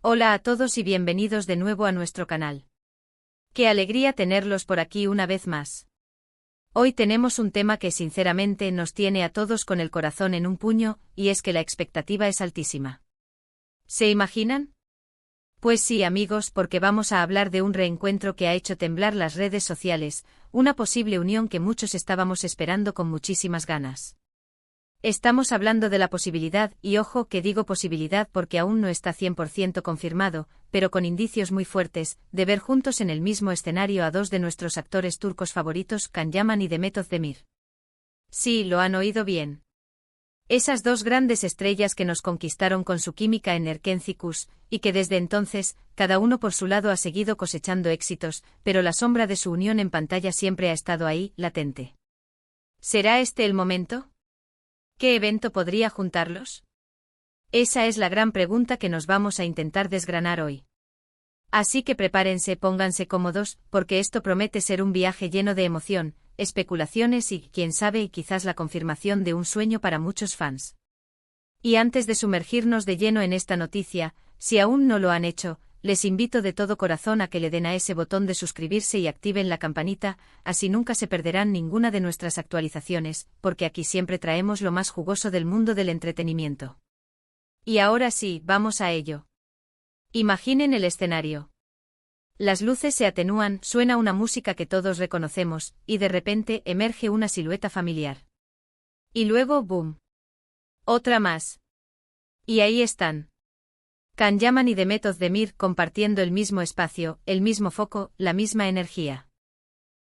Hola a todos y bienvenidos de nuevo a nuestro canal. Qué alegría tenerlos por aquí una vez más. Hoy tenemos un tema que sinceramente nos tiene a todos con el corazón en un puño, y es que la expectativa es altísima. ¿Se imaginan? Pues sí, amigos, porque vamos a hablar de un reencuentro que ha hecho temblar las redes sociales, una posible unión que muchos estábamos esperando con muchísimas ganas. Estamos hablando de la posibilidad, y ojo que digo posibilidad porque aún no está 100% confirmado, pero con indicios muy fuertes, de ver juntos en el mismo escenario a dos de nuestros actores turcos favoritos, Can Yaman y Demet Özdemir. Sí, lo han oído bien. Esas dos grandes estrellas que nos conquistaron con su química en Erkenci-Kuş, y que desde entonces, cada uno por su lado ha seguido cosechando éxitos, pero la sombra de su unión en pantalla siempre ha estado ahí, latente. ¿Será este el momento? ¿Qué evento podría juntarlos? Esa es la gran pregunta que nos vamos a intentar desgranar hoy. Así que prepárense, pónganse cómodos, porque esto promete ser un viaje lleno de emoción, especulaciones y, quién sabe, y quizás la confirmación de un sueño para muchos fans. Y antes de sumergirnos de lleno en esta noticia, si aún no lo han hecho, les invito de todo corazón a que le den a ese botón de suscribirse y activen la campanita, así nunca se perderán ninguna de nuestras actualizaciones, porque aquí siempre traemos lo más jugoso del mundo del entretenimiento. Y ahora sí, vamos a ello. Imaginen el escenario. Las luces se atenúan, suena una música que todos reconocemos, y de repente emerge una silueta familiar. Y luego, ¡boom! Otra más. Y ahí están. Can Yaman y Demet Özdemir compartiendo el mismo espacio, el mismo foco, la misma energía.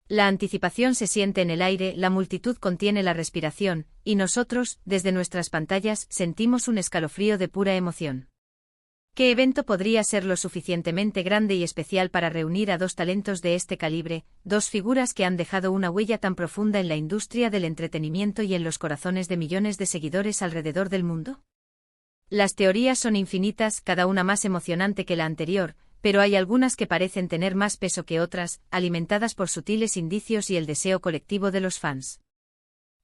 La anticipación se siente en el aire, la multitud contiene la respiración, y nosotros, desde nuestras pantallas, sentimos un escalofrío de pura emoción. ¿Qué evento podría ser lo suficientemente grande y especial para reunir a dos talentos de este calibre, dos figuras que han dejado una huella tan profunda en la industria del entretenimiento y en los corazones de millones de seguidores alrededor del mundo? Las teorías son infinitas, cada una más emocionante que la anterior, pero hay algunas que parecen tener más peso que otras, alimentadas por sutiles indicios y el deseo colectivo de los fans.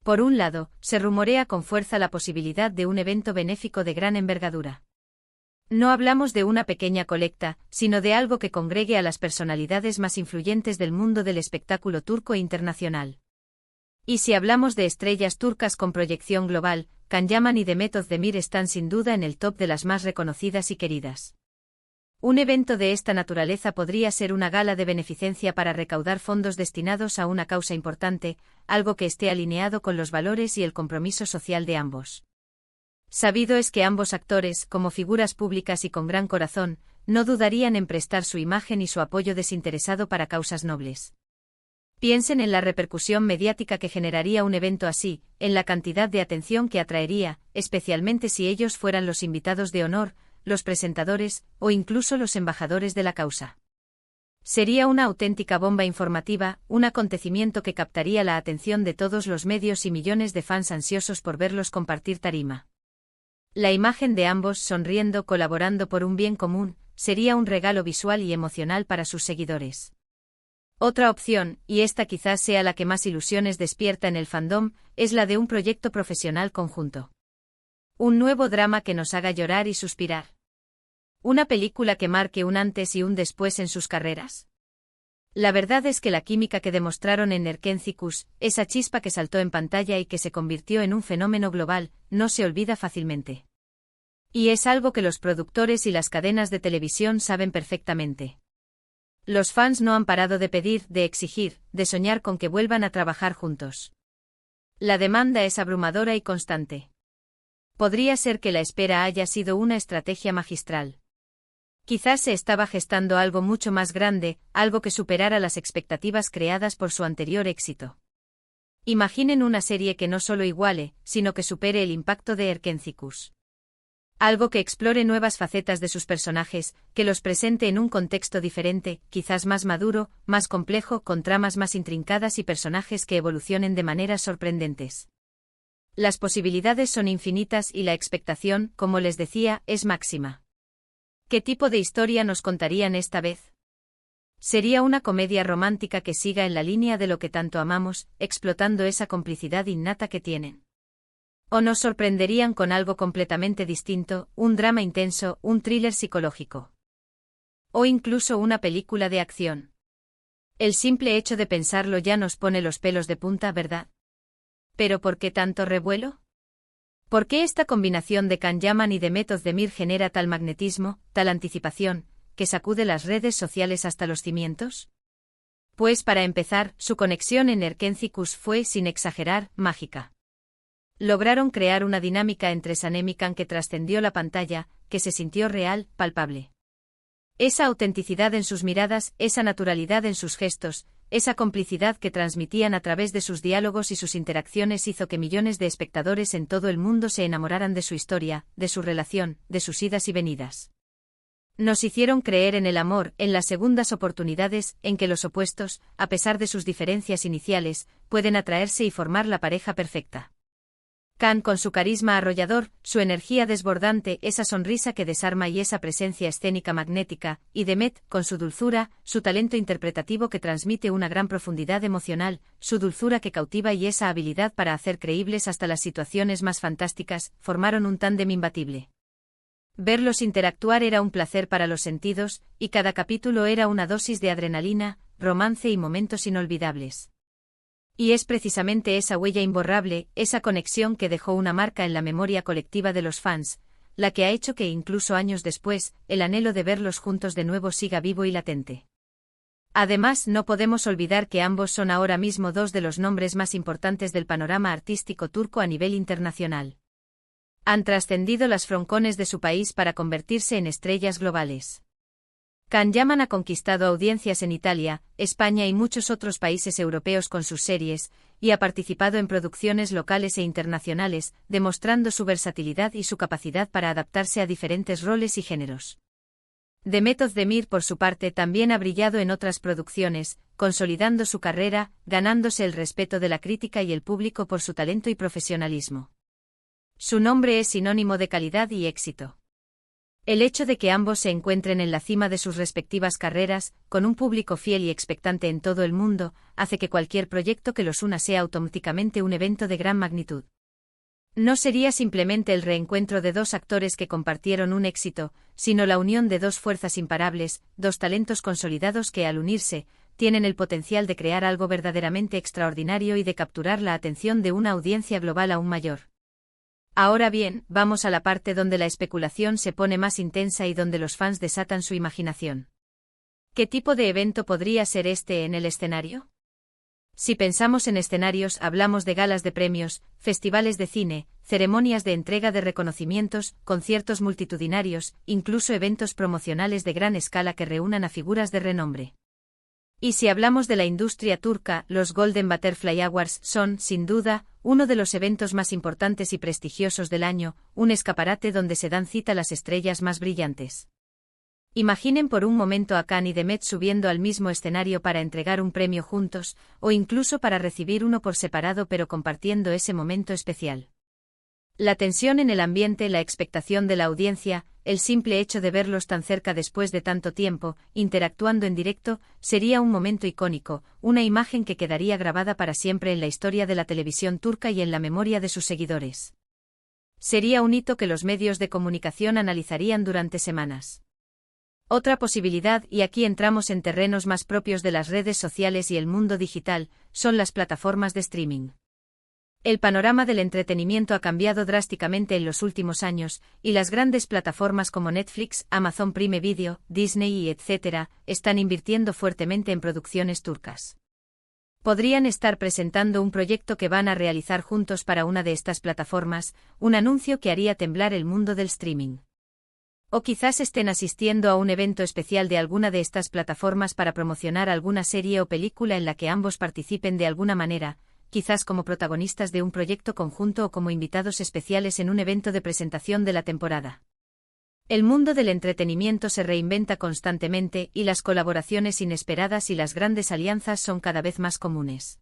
Por un lado, se rumorea con fuerza la posibilidad de un evento benéfico de gran envergadura. No hablamos de una pequeña colecta, sino de algo que congregue a las personalidades más influyentes del mundo del espectáculo turco e internacional. Y si hablamos de estrellas turcas con proyección global, Can Yaman y Demet Özdemir están sin duda en el top de las más reconocidas y queridas. Un evento de esta naturaleza podría ser una gala de beneficencia para recaudar fondos destinados a una causa importante, algo que esté alineado con los valores y el compromiso social de ambos. Sabido es que ambos actores, como figuras públicas y con gran corazón, no dudarían en prestar su imagen y su apoyo desinteresado para causas nobles. Piensen en la repercusión mediática que generaría un evento así, en la cantidad de atención que atraería, especialmente si ellos fueran los invitados de honor, los presentadores, o incluso los embajadores de la causa. Sería una auténtica bomba informativa, un acontecimiento que captaría la atención de todos los medios y millones de fans ansiosos por verlos compartir tarima. La imagen de ambos sonriendo, colaborando por un bien común, sería un regalo visual y emocional para sus seguidores. Otra opción, y esta quizás sea la que más ilusiones despierta en el fandom, es la de un proyecto profesional conjunto. Un nuevo drama que nos haga llorar y suspirar. Una película que marque un antes y un después en sus carreras. La verdad es que la química que demostraron en Erkenci-Kuş, esa chispa que saltó en pantalla y que se convirtió en un fenómeno global, no se olvida fácilmente. Y es algo que los productores y las cadenas de televisión saben perfectamente. Los fans no han parado de pedir, de exigir, de soñar con que vuelvan a trabajar juntos. La demanda es abrumadora y constante. Podría ser que la espera haya sido una estrategia magistral. Quizás se estaba gestando algo mucho más grande, algo que superara las expectativas creadas por su anterior éxito. Imaginen una serie que no solo iguale, sino que supere el impacto de Erkenci-Kuş. Algo que explore nuevas facetas de sus personajes, que los presente en un contexto diferente, quizás más maduro, más complejo, con tramas más intrincadas y personajes que evolucionen de maneras sorprendentes. Las posibilidades son infinitas y la expectación, como les decía, es máxima. ¿Qué tipo de historia nos contarían esta vez? Sería una comedia romántica que siga en la línea de lo que tanto amamos, explotando esa complicidad innata que tienen. ¿O nos sorprenderían con algo completamente distinto, un drama intenso, un thriller psicológico? O incluso una película de acción. El simple hecho de pensarlo ya nos pone los pelos de punta, ¿verdad? ¿Pero por qué tanto revuelo? ¿Por qué esta combinación de Can Yaman y de Method Demir genera tal magnetismo, tal anticipación, que sacude las redes sociales hasta los cimientos? Pues para empezar, su conexión en Erkencicus fue, sin exagerar, mágica. Lograron crear una dinámica entre Sanem y Can que trascendió la pantalla, que se sintió real, palpable. Esa autenticidad en sus miradas, esa naturalidad en sus gestos, esa complicidad que transmitían a través de sus diálogos y sus interacciones hizo que millones de espectadores en todo el mundo se enamoraran de su historia, de su relación, de sus idas y venidas. Nos hicieron creer en el amor, en las segundas oportunidades, en que los opuestos, a pesar de sus diferencias iniciales, pueden atraerse y formar la pareja perfecta. Can con su carisma arrollador, su energía desbordante, esa sonrisa que desarma y esa presencia escénica magnética, y Demet, con su dulzura, su talento interpretativo que transmite una gran profundidad emocional, su dulzura que cautiva y esa habilidad para hacer creíbles hasta las situaciones más fantásticas, formaron un tándem imbatible. Verlos interactuar era un placer para los sentidos, y cada capítulo era una dosis de adrenalina, romance y momentos inolvidables. Y es precisamente esa huella imborrable, esa conexión que dejó una marca en la memoria colectiva de los fans, la que ha hecho que incluso años después, el anhelo de verlos juntos de nuevo siga vivo y latente. Además, no podemos olvidar que ambos son ahora mismo dos de los nombres más importantes del panorama artístico turco a nivel internacional. Han trascendido las froncones de su país para convertirse en estrellas globales. Can Yaman ha conquistado audiencias en Italia, España y muchos otros países europeos con sus series, y ha participado en producciones locales e internacionales, demostrando su versatilidad y su capacidad para adaptarse a diferentes roles y géneros. Demet Özdemir, por su parte, también ha brillado en otras producciones, consolidando su carrera, ganándose el respeto de la crítica y el público por su talento y profesionalismo. Su nombre es sinónimo de calidad y éxito. El hecho de que ambos se encuentren en la cima de sus respectivas carreras, con un público fiel y expectante en todo el mundo, hace que cualquier proyecto que los una sea automáticamente un evento de gran magnitud. No sería simplemente el reencuentro de dos actores que compartieron un éxito, sino la unión de dos fuerzas imparables, dos talentos consolidados que al unirse, tienen el potencial de crear algo verdaderamente extraordinario y de capturar la atención de una audiencia global aún mayor. Ahora bien, vamos a la parte donde la especulación se pone más intensa y donde los fans desatan su imaginación. ¿Qué tipo de evento podría ser este en el escenario? Si pensamos en escenarios, hablamos de galas de premios, festivales de cine, ceremonias de entrega de reconocimientos, conciertos multitudinarios, incluso eventos promocionales de gran escala que reúnan a figuras de renombre. Y si hablamos de la industria turca, los Golden Butterfly Awards son, sin duda, uno de los eventos más importantes y prestigiosos del año, un escaparate donde se dan cita las estrellas más brillantes. Imaginen por un momento a Can y Demet subiendo al mismo escenario para entregar un premio juntos, o incluso para recibir uno por separado pero compartiendo ese momento especial. La tensión en el ambiente, la expectación de la audiencia, el simple hecho de verlos tan cerca después de tanto tiempo, interactuando en directo, sería un momento icónico, una imagen que quedaría grabada para siempre en la historia de la televisión turca y en la memoria de sus seguidores. Sería un hito que los medios de comunicación analizarían durante semanas. Otra posibilidad, y aquí entramos en terrenos más propios de las redes sociales y el mundo digital, son las plataformas de streaming. El panorama del entretenimiento ha cambiado drásticamente en los últimos años, y las grandes plataformas como Netflix, Amazon Prime Video, Disney y etc. están invirtiendo fuertemente en producciones turcas. Podrían estar presentando un proyecto que van a realizar juntos para una de estas plataformas, un anuncio que haría temblar el mundo del streaming. O quizás estén asistiendo a un evento especial de alguna de estas plataformas para promocionar alguna serie o película en la que ambos participen de alguna manera, quizás como protagonistas de un proyecto conjunto o como invitados especiales en un evento de presentación de la temporada. El mundo del entretenimiento se reinventa constantemente y las colaboraciones inesperadas y las grandes alianzas son cada vez más comunes.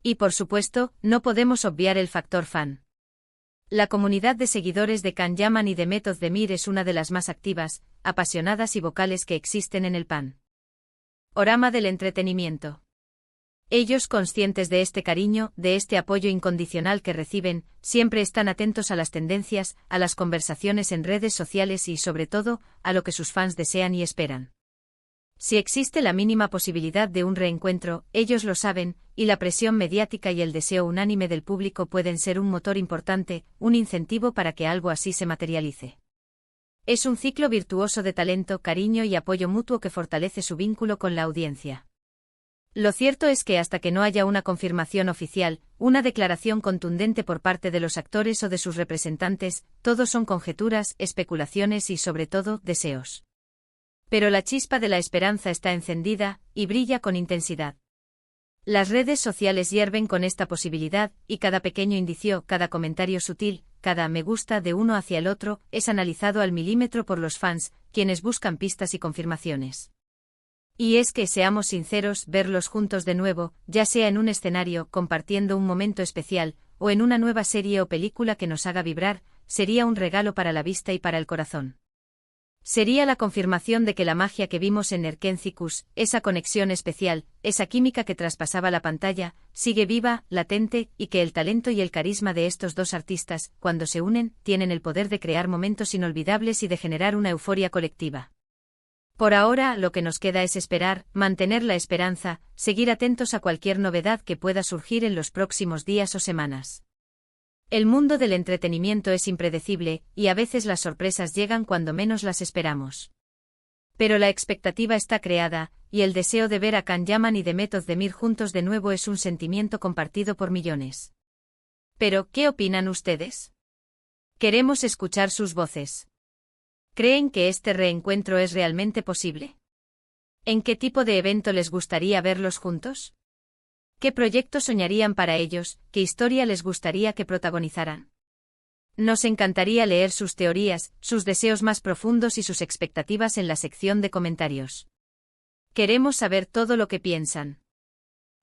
Y por supuesto, no podemos obviar el factor fan. La comunidad de seguidores de Can Yaman y Demet Özdemir es una de las más activas, apasionadas y vocales que existen en el panorama del entretenimiento. Ellos, conscientes de este cariño, de este apoyo incondicional que reciben, siempre están atentos a las tendencias, a las conversaciones en redes sociales y, sobre todo, a lo que sus fans desean y esperan. Si existe la mínima posibilidad de un reencuentro, ellos lo saben, y la presión mediática y el deseo unánime del público pueden ser un motor importante, un incentivo para que algo así se materialice. Es un ciclo virtuoso de talento, cariño y apoyo mutuo que fortalece su vínculo con la audiencia. Lo cierto es que hasta que no haya una confirmación oficial, una declaración contundente por parte de los actores o de sus representantes, todo son conjeturas, especulaciones y sobre todo, deseos. Pero la chispa de la esperanza está encendida, y brilla con intensidad. Las redes sociales hierven con esta posibilidad, y cada pequeño indicio, cada comentario sutil, cada me gusta de uno hacia el otro, es analizado al milímetro por los fans, quienes buscan pistas y confirmaciones. Y es que, seamos sinceros, verlos juntos de nuevo, ya sea en un escenario, compartiendo un momento especial, o en una nueva serie o película que nos haga vibrar, sería un regalo para la vista y para el corazón. Sería la confirmación de que la magia que vimos en Erkencicus, esa conexión especial, esa química que traspasaba la pantalla, sigue viva, latente, y que el talento y el carisma de estos dos artistas, cuando se unen, tienen el poder de crear momentos inolvidables y de generar una euforia colectiva. Por ahora, lo que nos queda es esperar, mantener la esperanza, seguir atentos a cualquier novedad que pueda surgir en los próximos días o semanas. El mundo del entretenimiento es impredecible, y a veces las sorpresas llegan cuando menos las esperamos. Pero la expectativa está creada, y el deseo de ver a Can Yaman y Demet Özdemir juntos de nuevo es un sentimiento compartido por millones. Pero, ¿qué opinan ustedes? Queremos escuchar sus voces. ¿Creen que este reencuentro es realmente posible? ¿En qué tipo de evento les gustaría verlos juntos? ¿Qué proyecto soñarían para ellos? ¿Qué historia les gustaría que protagonizaran? Nos encantaría leer sus teorías, sus deseos más profundos y sus expectativas en la sección de comentarios. Queremos saber todo lo que piensan.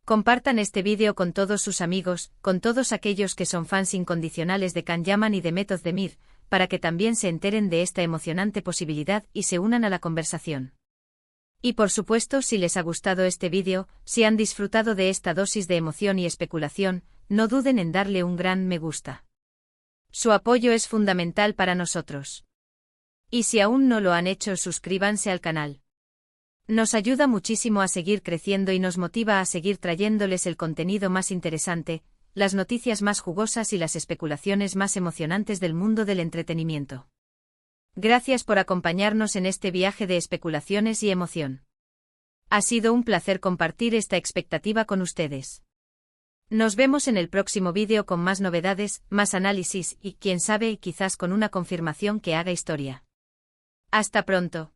Compartan este vídeo con todos sus amigos, con todos aquellos que son fans incondicionales de Can Yaman y Demet Özdemir, para que también se enteren de esta emocionante posibilidad y se unan a la conversación. Y por supuesto, si les ha gustado este vídeo, si han disfrutado de esta dosis de emoción y especulación, no duden en darle un gran me gusta. Su apoyo es fundamental para nosotros. Y si aún no lo han hecho, suscríbanse al canal. Nos ayuda muchísimo a seguir creciendo y nos motiva a seguir trayéndoles el contenido más interesante, las noticias más jugosas y las especulaciones más emocionantes del mundo del entretenimiento. Gracias por acompañarnos en este viaje de especulaciones y emoción. Ha sido un placer compartir esta expectativa con ustedes. Nos vemos en el próximo vídeo con más novedades, más análisis y, quién sabe, quizás con una confirmación que haga historia. Hasta pronto.